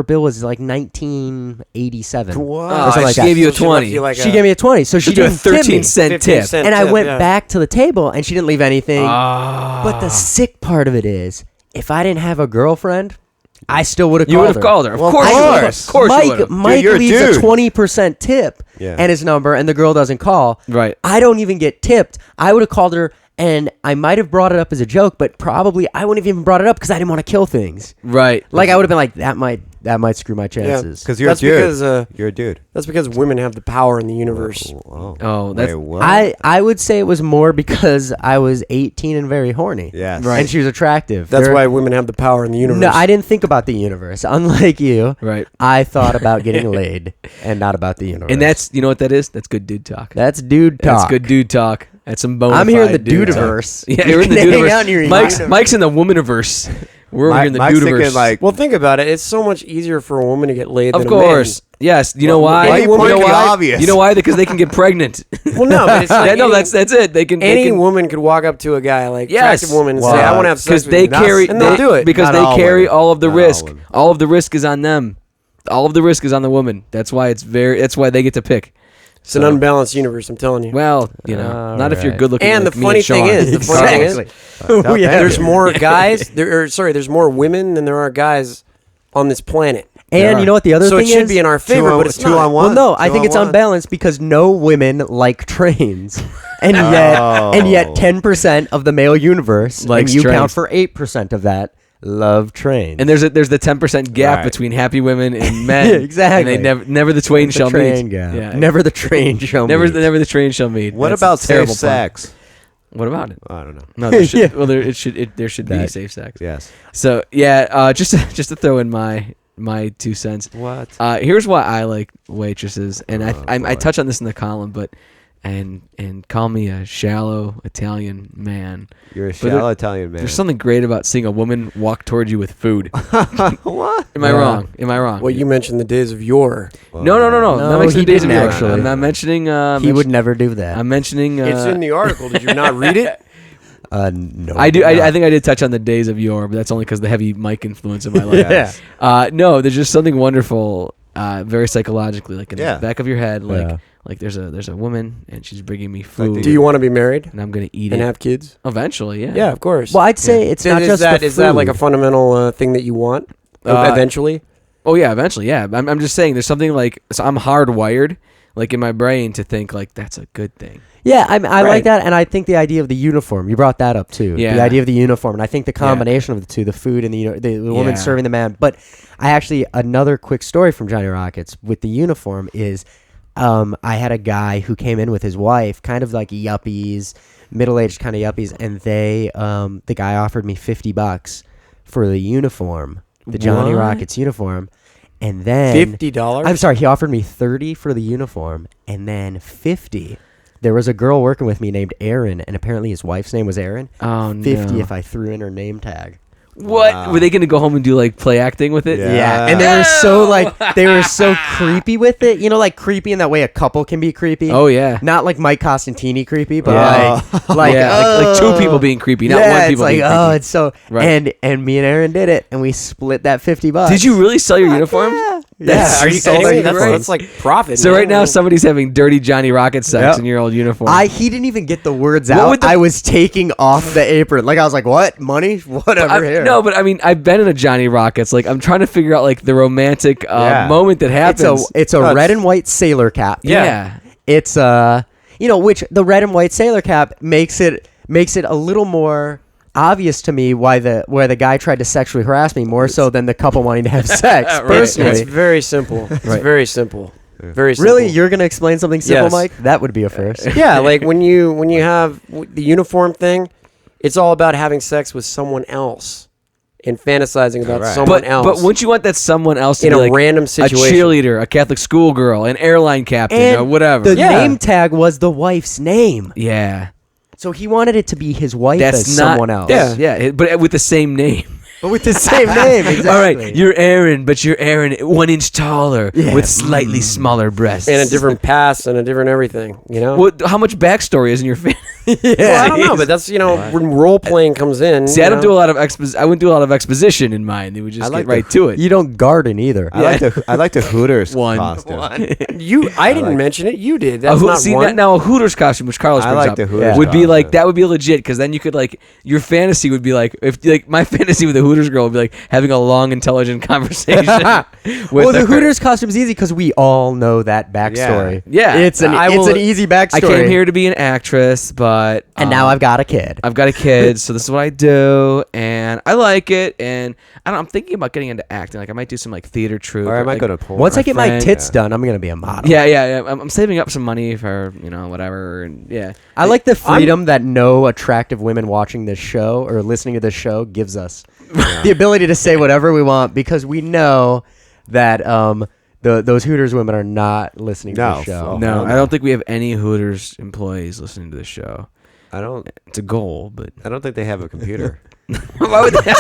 bill was like 1987.
What?
Or something like
she
that.
gave you a
So she left
20.
you like
She gave me a 20, so she
She did a
didn't tip me.
13-cent
15
tip.
cent
And I
tip,
went
yeah.
back to the table, and she didn't leave anything.
Ah.
But the sick part of it is, if I didn't have a girlfriend, I still would have
You
called
would
her.
have called her. Of
Well,
course you
of
would.
course.
Of course you
Mike,
would have.
Mike
you're a
leaves a
dude.
20% tip
Yeah.
and his number, and the girl doesn't call.
Right.
I don't even get tipped. I would have called her, and I might have brought it up as a joke, but probably I wouldn't have even brought it up because I didn't want to kill things.
Right.
Like I would have been like, that might screw my chances.
Because you're
That's
a dude.
because,
you're a dude.
That's because women have the power in the universe.
Oh, that's-
Wait, what?
I would say it was more because I was 18 and very horny.
Yes.
And she was attractive.
That's why women have the power in the universe.
No, I didn't think about the universe. Unlike you,
Right.
I thought about getting laid and not about the universe.
And that's, you know what that is? That's good dude talk.
That's dude talk.
That's good dude talk. That's some bona
I'm here in the
fide dude talk.
dude-averse.
Yeah, you're in the
You can hang out in your
dude-averse. Mike's in the womaniverse. We're over here in the
Mike's
dude-averse.
thinking like,
Well, think about it. It's so much easier for a woman to get laid
Of
than
course.
a
Yes. You know why?
why are you
You
pointing
know
at the
why?
obvious?
You know why? Because they can get pregnant.
man. Well, no, but it's like
Yeah, no,
any,
that's it. They can.
any
they can,
woman could walk up to a guy, like
Yes.
attractive woman, and
Well,
say, "I want to have sex
because
with
they
you."
carry
and they'll do it.
because
Not
they
all
carry
women.
all of the
Not all
risk.
women.
All of the risk is on them. All of the risk is on the woman. That's why That's why they get to pick.
It's an unbalanced universe. I'm telling you.
Well, not if you're good looking.
And
like
the
me
funny thing
Sean.
is, the funny thing is,
Oh, yeah.
there's more guys. There's more women than there are guys on this planet.
And you know what the other
So
thing
it should
is?
be in our favor, but it's
two
not.
on one.
Well, no, I
Two
think
on
it's
one.
unbalanced because no women like trains, and yet 10% of the male universe,
Likes
and you
trains.
count for 8% of that, love trains.
And there's the 10% gap
Right.
between happy women and men.
Yeah, exactly.
And they never the twain
The
shall
train
meet.
gap.
Yeah.
Never the train shall
Never
meet.
the train shall meet.
What
That's a
about safe
terrible pun.
sex?
What about it?
I don't know.
No, there should,
Yeah.
well, there should be
That-
safe sex.
Yes.
So yeah, just to throw in my 2 cents.
What?
Here's why I like waitresses, and I
boy.
touch on this in the column, but and call me a shallow Italian man.
You're a
But
shallow Italian man.
There's something great about seeing a woman walk towards you with food.
What?
Am I wrong? Am I wrong?
Well, you mentioned the days of yore.
No. I'm
No,
not mentioning
he
days of
didn't
yore.
actually.
I'm not mentioning.
He would never do that.
I'm mentioning.
It's in the article. Did you not read it?
No.
I do. I think I did touch on the days of yore, but that's only because the heavy mic influence in my life.
Yes.
No, there's just something wonderful, very psychologically, like in
Yeah.
the back of your head, like
Yeah.
like there's a woman and she's bringing me food,
Do you want to be married
and I'm gonna eat
and
it
have kids?
eventually. Yeah.
Yeah, of course.
Well, I'd say it's not
is
just
that
the
is that like a
food.
fundamental thing that you want eventually?
Oh yeah, eventually. Yeah. I'm just saying there's something like I'm hardwired, like in my brain, to think like that's a good thing.
Yeah, I
Right.
like that, and I think the idea of the uniform. You brought that up too.
Yeah.
The idea of the uniform, and I think the combination of the two, the food and the woman
Yeah.
serving the man. But I actually another quick story from Johnny Rockets with the uniform is, I had a guy who came in with his wife, kind of like yuppies, middle-aged kind of yuppies, and the guy offered me $50 for the uniform, the Johnny
What?
Rockets uniform, and then
$50.
I'm sorry, he offered me 30 for the uniform and then 50. There was a girl working with me named Erin, and apparently his wife's name was Erin.
Oh
50
no.
if I threw in her name tag.
What
Wow.
were they gonna go home and do like play acting with it?
Yeah.
And they were so creepy with it. You know, like creepy in that way a couple can be creepy.
Oh yeah.
Not like Mike Costantini creepy, but
Yeah.
like
yeah, like two
oh.
people being creepy, not
yeah,
one
it's
people
like,
being
oh,
creepy.
it's so
Right.
and me and Erin did it, and we split that $50.
Did you really sell your
Fuck
uniforms?
Yeah.
That's
Are you
so
kidding me? That's,
great.
that's like profit.
So
man.
right now somebody's having dirty Johnny Rocket sex
Yep.
in your old uniform.
He didn't even get the words
What
out.
would the-
I was taking off the apron. Like I was like, "What? Money? Whatever." Here.
No, but I mean, I've been in a Johnny Rockets. Like, I'm trying to figure out like the romantic moment that happens.
It's a red and white sailor cap.
yeah.
It's which the red and white sailor cap makes it a little more obvious to me where the guy tried to sexually harass me more so than the couple wanting to have sex.
It's
Personally,
very simple. It's very simple. Very simple.
really, you're gonna explain something simple,
Yes.
Mike? That would be a first.
Yeah, like when you have the uniform thing, it's all about having sex with someone else and fantasizing about
Correct.
someone
But
else.
wouldn't you want that someone else to
In
be
a
like
random situation.
a cheerleader, a Catholic schoolgirl, an airline captain,
And
or whatever?
The
Yeah.
name tag was the wife's name,
yeah,
so he wanted it to be his wife
that's
as
not
someone else.
Yeah, but with the same name.
but with the same name. Exactly.
All right, you're Aaron, but you're Aaron 1 inch taller
Yeah.
with slightly smaller breasts
and a different past and a different everything, you know?
How much backstory is in your family?
Well, I don't know, but that's, when role playing comes in.
See, I don't do a lot of I wouldn't do a lot of exposition in mine. They would just
I like
get right
the-
to it.
You don't garden either.
I like the Hooters
One.
costume.
I didn't mention it. You did.
A
That's
Hoo-
not
see
one.
now a Hooters costume, which Carlos
I
brings
like
up,
the Hooters
would be like
costume.
that would be legit because then you could like your fantasy would be like if like my fantasy with the Hooters girl would be like having a long intelligent conversation. with
Well, the
her.
Hooters costume's easy because we all know that backstory.
Yeah.
it's an easy backstory.
I came here to be an actress, but
and now I've got a kid.
I've got a kid, so this is what I do, and I like it. And I'm thinking about getting into acting. Like I might do some like theater troupe.
Or I might
like,
go to porn.
Once I get my
friend-
tits done, I'm gonna be a model.
Yeah. I'm saving up some money for whatever, and yeah.
I like the freedom that no attractive women watching this show or listening to this show gives us. The ability to say whatever we want because we know that those Hooters women are not listening to
No,
the show.
fuck.
No, I don't think we have any Hooters employees listening to the show.
I don't
It's a goal, but
think they have a computer.
why would they?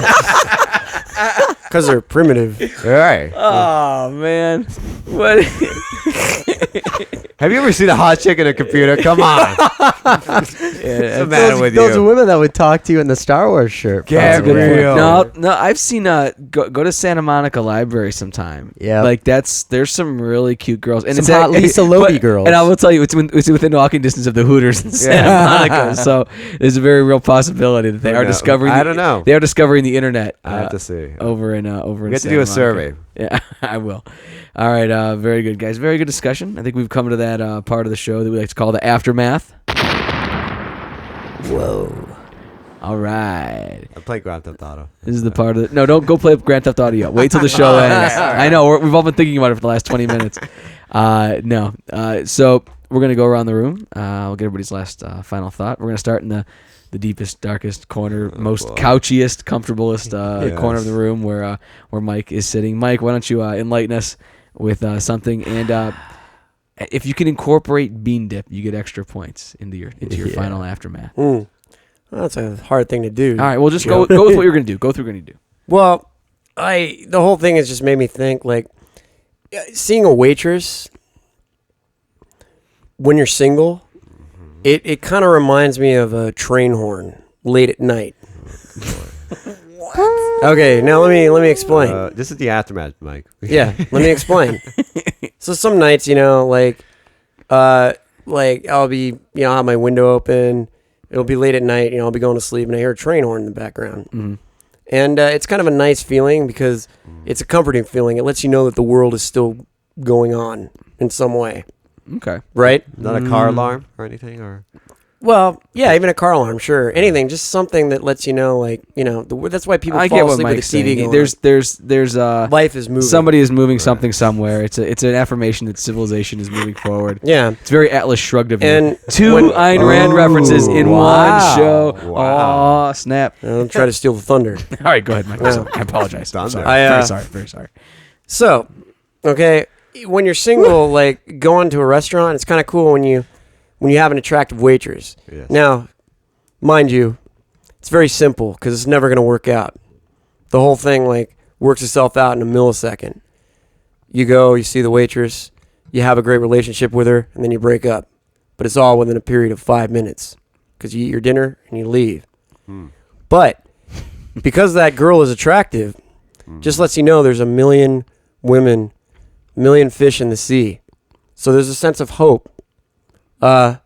Because they're primitive.
All right.
Oh man, what?
Have you ever seen a hot chick in a computer? Come on. What's the matter with
Those
you?
women that would talk to you in the Star Wars shirt.
Get
probably.
real.
No, I've seen go to Santa Monica Library sometime.
Yeah.
like there's some really cute girls and
Some
it's
hot Lisa Loewe
but-
girls.
And I will tell you, it's within walking distance of the Hooters in Santa Monica. So there's a very real possibility that they are
No,
discovering.
I don't know.
They are discovering the internet.
I have to see.
over in
We
in
have to
Santa
do a
Monica.
survey.
Yeah, I will. All right, very good, guys. Very good discussion. I think we've come to that part of the show that we like to call the aftermath. Whoa. All right.
I play Grand Theft Auto.
This is the part of the... No, don't go play Grand Theft Auto yet. Wait till the show ends. I know. We've all been thinking about it for the last 20 minutes. No. So we're going to go around the room. We'll get everybody's last final thought. We're going to start in the deepest, darkest corner, most
boy.
couchiest, comfortablest
Yes.
corner of the room where Mike is sitting. Mike, why don't you enlighten us with something? And if you can incorporate bean dip, you get extra points into your final aftermath.
Well, that's a hard thing to do.
All right, well, just go with what you're going to do. Go through what you're going to do.
Well, the whole thing has just made me think, like, seeing a waitress when you're single, it kind of reminds me of a train horn late at night. Okay, now let me explain.
This is the aftermath, Mike.
Yeah, let me explain. So some nights, like I'll be, I'll have my window open. It'll be late at night, I'll be going to sleep, and I hear a train horn in the background.
Mm-hmm.
And it's kind of a nice feeling because it's a comforting feeling. It lets you know that the world is still going on in some way,
Okay.
right?
Not a car alarm or anything, or
Well, yeah, even a car alarm, sure. Anything, just something that lets you know, that's why people
I
fall
get what
asleep with
Mike's
the TV
saying.
going
There's
Life is moving.
somebody is moving something somewhere. It's an affirmation that civilization is moving forward.
Yeah.
It's very Atlas Shrugged of you.
And
Two
when-
Ayn Rand references in
wow.
one show.
Wow.
Oh, snap.
Don't try to steal the thunder.
All right, go ahead, Mike.
No.
I apologize. I'm
Thunder.
sorry. Very sorry.
So, okay, when you're single, going to a restaurant, it's kind of cool when you have an attractive waitress.
Yes.
Now, mind you, it's very simple because it's never going to work out. The whole thing works itself out in a millisecond. You go, you see the waitress, you have a great relationship with her, and then you break up. But it's all within a period of 5 minutes because you eat your dinner and you leave. But because that girl is attractive, just lets you know there's a million women a million fish in the sea. So there's a sense of hope. A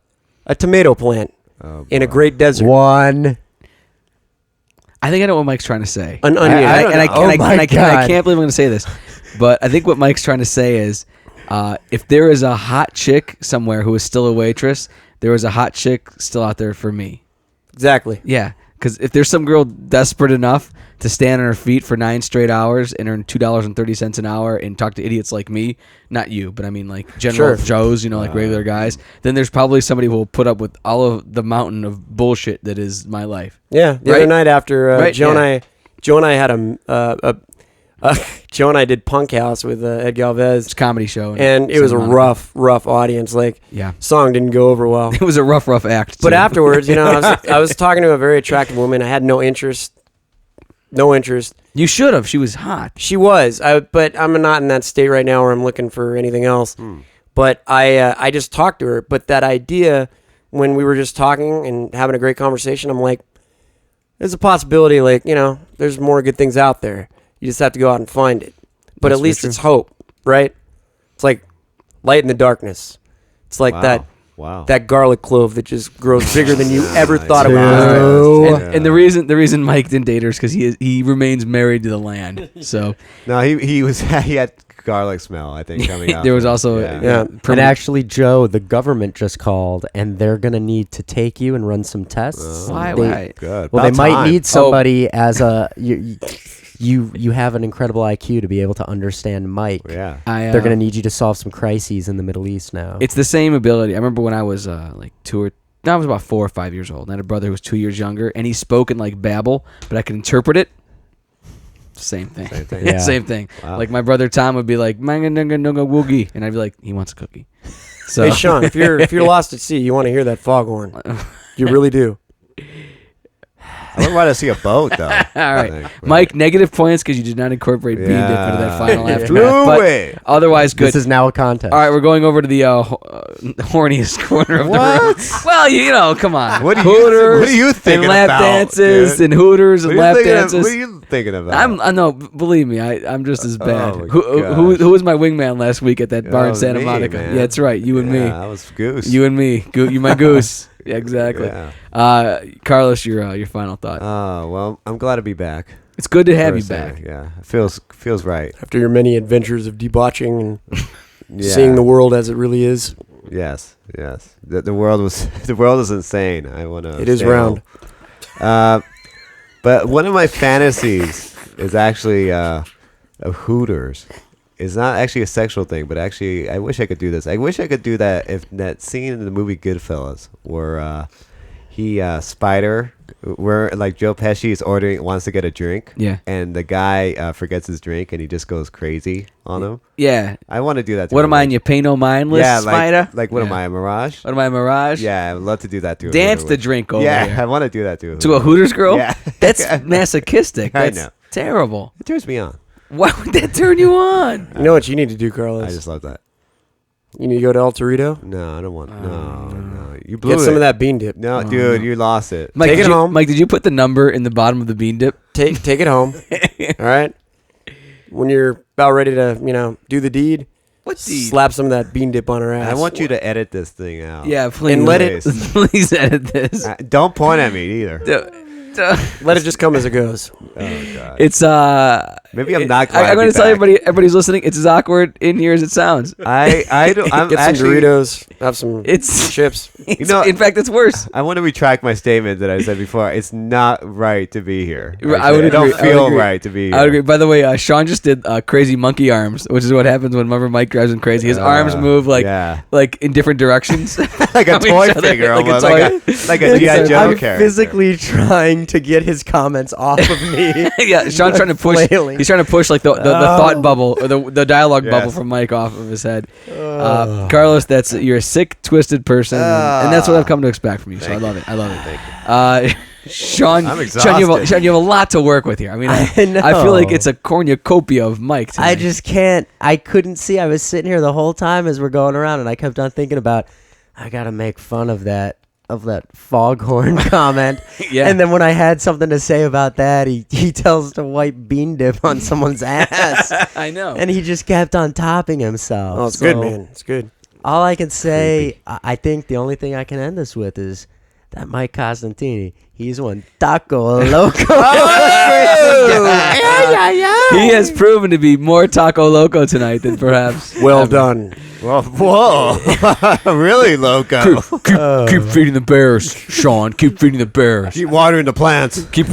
tomato plant in a great desert.
One.
I think I know what Mike's trying to say.
An onion.
I can't believe I'm going to say this, but I think what Mike's trying to say is, if there is a hot chick somewhere who is still a waitress, there is a hot chick still out there for me.
Exactly.
Yeah, because if there's some girl desperate enough to stand on her feet for 9 straight hours and earn $2.30 an hour and talk to idiots like me, not you, but I mean like general Joes, like regular guys, then there's probably somebody who will put up with all of the mountain of bullshit that is my life.
Yeah, the other night after Joe and I had Joe and I did Punk House with Ed Galvez.
It's a comedy show.
And it was a rough audience. Like, song didn't go over well.
It was a rough act.
But afterwards, I was talking to a very attractive woman. I had no interest.
You should have. She was hot.
She was. But I'm not in that state right now where I'm looking for anything else. But I just talked to her. But that idea, when we were just talking and having a great conversation, I'm like, there's a possibility, like, there's more good things out there. You just have to go out and find it. But at least it's hope, right? It's like light in the darkness. It's like that garlic clove that just grows bigger than you ever thought about.
And the reason Mike didn't date her is because he remains married to the land. So
no, he had garlic smell, I think, coming out.
There was also
and actually, Joe, the government just called, and they're gonna need to take you and run some tests.
Why?
Good.
Well, they might need somebody as a you have an incredible IQ to be able to understand Mike.
Yeah.
They're going to need you to solve some crises in the Middle East now.
It's the same ability. I remember when I was I was about 4 or 5 years old, and I had a brother who was 2 years younger, and he spoke in like babble, but I could interpret it. Same thing.
Yeah.
Same thing.
Wow.
Like my brother Tom would be like, "Manga nunga nunga woogie," and I'd be like, "He wants a cookie." So
Hey, Sean, if you're lost at sea, you want to hear that foghorn. You really do.
I would want to see a boat, though.
All right. Mike, negative points because you did not incorporate bean dip into that final aftermath. But otherwise, good.
This is now a contest.
All right, we're going over to the horniest corner of the room. Well, come on.
What
Hooters
are you thinking
and lap
about,
dances
dude?
and Hooters and lap dances.
What are you thinking about?
No, believe me, I'm just as bad.
my
Who was my wingman last week at that bar in Santa
me,
Monica?
man.
Yeah, that's right. You and me.
Yeah, I was Goose.
You and me. You my goose. Yeah, exactly.
Yeah.
Carlos, your final thought.
Well, I'm glad to be back.
It's good to have you back.
Yeah, it feels right.
After your many adventures of debauching and seeing the world as it really is.
Yes. The world is insane. I want to.
It is round.
But one of my fantasies is actually of Hooters. It's not actually a sexual thing, but actually, I wish I could do this. I wish I could do that if that scene in the movie Goodfellas where where like Joe Pesci wants to get a drink.
Yeah.
And the guy forgets his drink and he just goes crazy on him.
Yeah.
I want to do that to
What
him.
am I in your pay no mind list,
Yeah,
Spider?
like what am I, a Mirage?
What am I, Mirage?
Yeah, I would love to do that to
Dance
a
the drink over
Yeah,
here.
I want to do that to
To a Hooters girl?
Yeah.
That's masochistic.
I
That's
know.
terrible.
It turns me on.
Why would that turn you on?
You know what you need to do, Carlos?
I just love that.
You need to go to El Torito.
No, I don't want. No. You blew
Get
it.
some of that bean dip.
No, dude, you lost it.
Mike,
Take it home.
Mike, did you put the number in the bottom of the bean dip?
Take it home. All right. When you're about ready to, do the deed,
What deed?
slap some of that bean dip on her ass.
I want you to edit this thing out.
Yeah, please.
And let it-
Please edit this.
Don't point at me either.
Let it just come as it goes.
Oh god.
It's
Maybe I'm not glad
I'm
to
going
be
to tell
back.
everybody's listening. It's as awkward in here as it sounds.
I don't. I'm
Get
actually.
some Doritos. Have some
It's
chips.
in fact, it's worse.
I want to retract my statement that I said before. It's not right to be here.
I would
It don't
agree. I would
feel
agree.
right to be here.
I would agree. By the way, Sean just did crazy monkey arms, which is what happens whenever Mike drives him crazy. His arms move like in different directions,
like a
From
toy
each other,
figure,
like a
almost
toy.
like a G.I. Joe
I'm
character.
physically trying to get his comments off of me.
Yeah, Sean's trying to push.
Flailing.
He's trying to push like the thought bubble or the dialogue
Yes.
bubble from Mike off of his head. Carlos, you're a sick, twisted person, and that's what I've come to expect from you. So I love it. I love it.
Thank you.
Sean,
I'm
Sean, you
exhausted.
have a lot to work with here. I mean, I
know.
feel like it's a cornucopia of Mike. Tonight.
I just can't. I couldn't see. I was sitting here the whole time as we're going around, and I kept on thinking about, I gotta make fun of that of that foghorn comment.
Yeah.
And then when I had something to say about that, he tells to wipe bean dip on someone's ass.
I know.
And he just kept on topping himself.
Oh, it's
So
good, man. It's good.
All I can say, I think the only thing I can end this with is that Mike Costantini, he's one taco loco.
He has proven to be more taco loco tonight than perhaps.
Well
ever.
done.
Well, whoa. Really, loco.
Keep feeding the bears, Sean. Keep feeding the bears.
Keep watering the plants.
Keep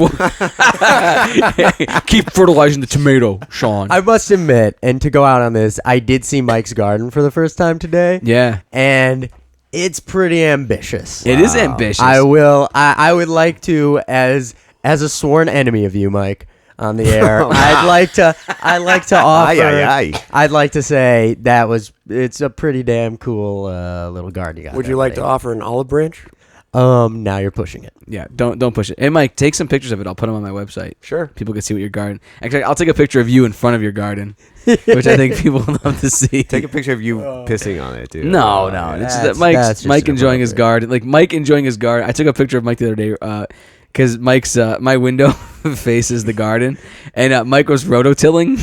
keep fertilizing the tomato, Sean.
I must admit, and to go out on this, I did see Mike's garden for the first time today.
Yeah,
And it's pretty ambitious.
it is ambitious.
I would like to, as a sworn enemy of you, Mike, on the air, I'd like to offer. I'd like to say it's a pretty damn cool little garden you got.
Would
there,
you like to
buddy.
offer an olive branch?
Now you're pushing it.
Yeah, don't push it. Hey, Mike, take some pictures of it. I'll put them on my website.
Sure.
People can see what your garden. Actually, I'll take a picture of you in front of your garden, which I think people would love to see.
Take a picture of you pissing on it, dude.
No. It's that Mike's
that's
Mike
just
enjoying his garden. Like Mike enjoying his garden. I took a picture of Mike the other day because Mike's my window faces the garden, and Mike was rototilling.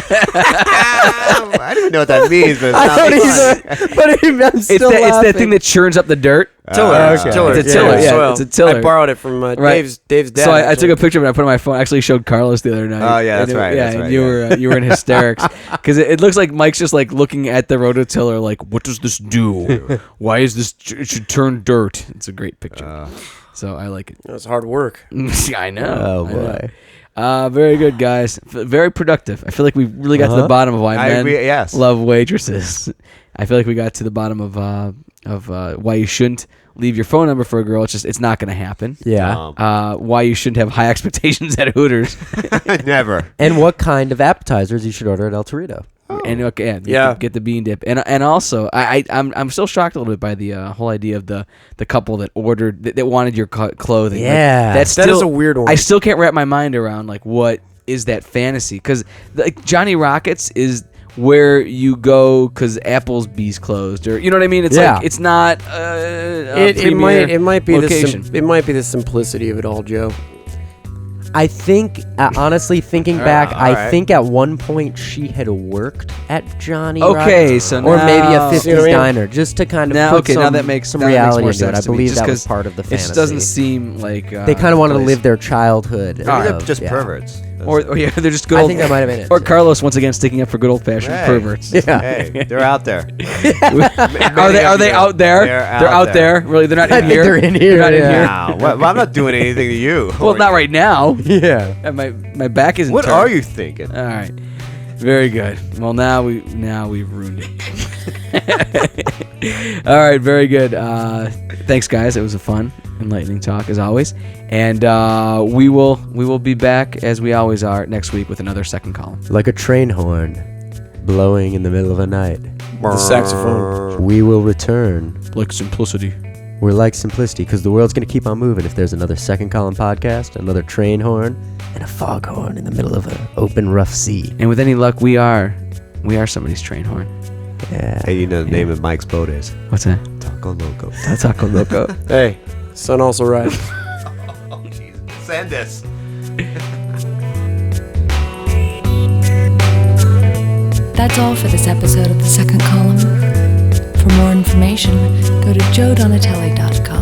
I don't even know what that means, but
I don't either, but I'm still
It's that thing that churns up the dirt.
Tiller.
okay.
Tiller.
It's a tiller, yeah,
soil.
it's a tiller.
I borrowed it from
Right.
Dave's dad.
So I took a
actually.
picture of it. I put it on my phone. I actually showed Carlos the other night.
Oh, yeah, that's
And
right,
Yeah,
that's
and
right,
you
yeah.
were in hysterics because it looks like Mike's just like looking at the rototiller, like, what does this do? Why is this? It should turn dirt. It's a great picture. So I like it.
It was hard work.
I know.
Oh
I know.
boy.
Very good, guys. Very productive. I feel like we really got to the bottom of why
I
men
agree, yes.
love waitresses. I feel like we got to the bottom of why you shouldn't leave your phone number for a girl. It's not going to happen.
Yeah.
Why you shouldn't have high expectations at Hooters.
Never.
And what kind of appetizers you should order at El Torito?
And okay,
Yeah.
get the bean dip. And also, I'm still shocked a little bit by the whole idea of the couple that ordered that wanted your clothing. Like,
Yeah.
that's
That
still
is a weird one.
I still can't wrap my mind around like what is that fantasy, because like Johnny Rockets is where you go because Applebee's closed, or you know what I mean. It's
Yeah.
like it's not
It might be
location.
it might be the simplicity of it all, Joe.
I think, honestly, thinking back,
all
I
right.
think at one point she had worked at Johnny
Okay,
Rockets,
so
or maybe
now-
a 50s
See what I mean?
diner, just to kind of
now
put
okay,
some,
now that makes
some
now that makes
reality
more
into it.
sense
I
to me,
believe
just
that
'cause
was part of the
It
fantasy.
just doesn't seem like
They kind of wanted to
place.
live their childhood.
Just
yeah.
perverts.
or yeah, they're just good.
I
Old,
think that might have been it.
Or Carlos once again sticking up for good old fashioned
Hey.
perverts.
Yeah.
Hey, they're out there.
Are they out there?
They're
out
out
there. Really, they're not
I
in
think
here.
they're in here,
They're not in
yeah.
here.
Wow. Well, I'm not doing anything to you.
Well, not right now.
Yeah.
My back isn't.
What
turned.
are you thinking?
All right. Very good. Well, now we've ruined it. All right. Very good. Thanks, guys. It was a fun, enlightening talk as always, and we will be back as we always are next week with another second column.
Like a train horn blowing in the middle of a night.
The saxophone.
We will return.
Like simplicity.
We're like simplicity because the world's going to keep on moving if there's another second column podcast, another train horn, and a foghorn in the middle of an open, rough sea.
And with any luck, we are somebody's train horn.
Yeah.
Hey, you know the name of Mike's boat is
What's that?
Taco Loco.
Taco Loco.
Hey, sun also rises.
Send this.
That's all for this episode of The Second Column. For more information, go to joedonatelli.com.